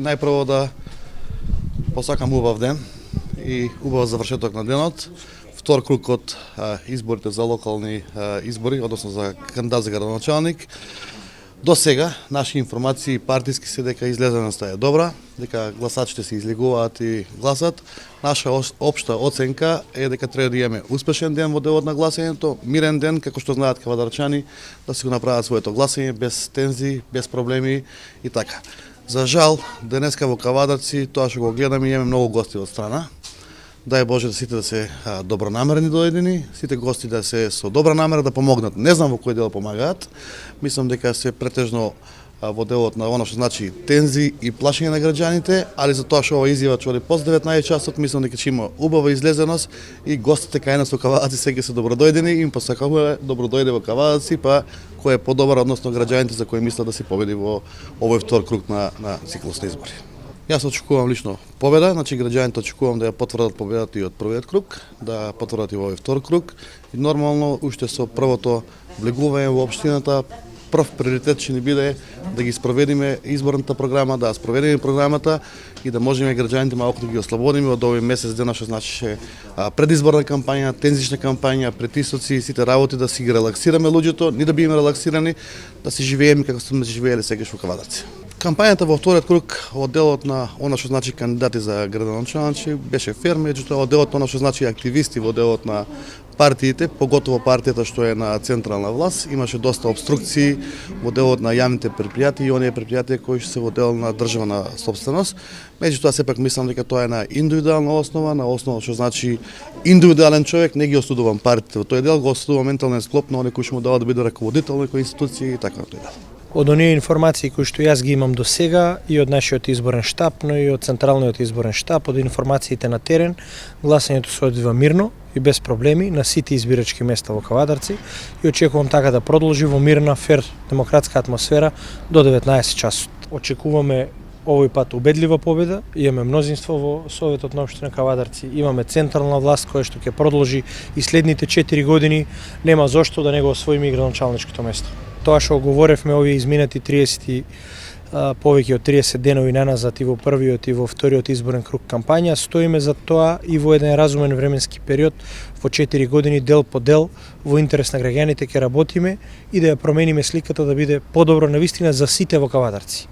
најпрво да посакам убав ден и убав завршеток на денот. Втор круг од изборите за локални избори, односно за кандидат за градоначалник. До сега наши информации партиски се дека излезеноста е добра, дека гласачите се излегуваат и гласат. Наша општа оценка е дека треба да имаме успешен ден во делот на гласањето, мирен ден, како што знаат кавадарчани, да си го направат своето гласање без тензии, без проблеми и така. За жал, денеска во Кавадарци, тоа што го гледаме, имаме многу гости од страна. Дај Боже да сите да се добронамерни дојдени, сите гости да се со добра намера да помогнат. Не знам во кој дел помагаат. Мислам дека се претежно во делот на оно што значи тензи и плашење на граѓаните, али за тоа што ова изјава чули после 19 часот, мислам дека ќе има убава излезеност и гостите кај нас во Кавадарци сега се добродојдени, им посакуваме добродојде во Кавадарци, па кој е подобар односно граѓаните за кои мислат да се победи во овој втор круг на циклусни избори. Јас очекувам лично победа, значи граѓаните очекувам да ја потврдат победата и од првиот круг, да потврдат и во овој втор круг. И нормално уште со првото влегување во општината, прв приоритет ќе ни биде да ги спроведиме изборната програма, да спроведиме програмата и да можеме граѓаните малку да ги ослободиме од овој месец дена што значи предизборна кампања, тензична кампања, притисоци и сите работи, да си ги релаксираме луѓето, ни да бидеме релаксирани, да си живееме како сме живееле сегаш во Кавадарци. Кампањата во вториот круг од делот на она што значи кандидати за градоначалници беше фер, меѓутоа од делот на она што значи активисти во делот на партиите, поготово партијата што е на централна власт, имаше доста обструкции во делот на јавните предпријатија и оние предпријатија кои се во дел на државна собственост. Меѓутоа сепак мислам дека тоа е на индивидуална основа, на основа што значи индивидуален човек, не ги осудувам партиите во тој дел, го осудувам ментален склоп на оние кои што му даваат да биде раководител на некои институции и така на тој дел. Од оние информации кои што јас ги имам до сега и од нашиот изборен штаб, но и од централниот изборен штаб, од информациите на терен, гласањето се одвива мирно и без проблеми на сите избирачки места во Кавадарци и очекувам така да продолжи во мирна, фер, демократска атмосфера до 19 часот. Очекуваме овој пат убедлива победа, имаме мнозинство во Советот на општина Кавадарци, имаме централна власт која што ќе продолжи и следните 4 години, нема зошто да не го освоиме и градоначалничкото место. Тоа што говоревме овие изминати 30 повеќе од 30 денови наназад и во првиот и во вториот изборен круг кампања, стоиме за тоа и во еден разумен временски период во 4 години дел по дел во интерес на граѓаните ќе работиме и да ја промениме сликата да биде подобро навистина за сите во Кавадарци.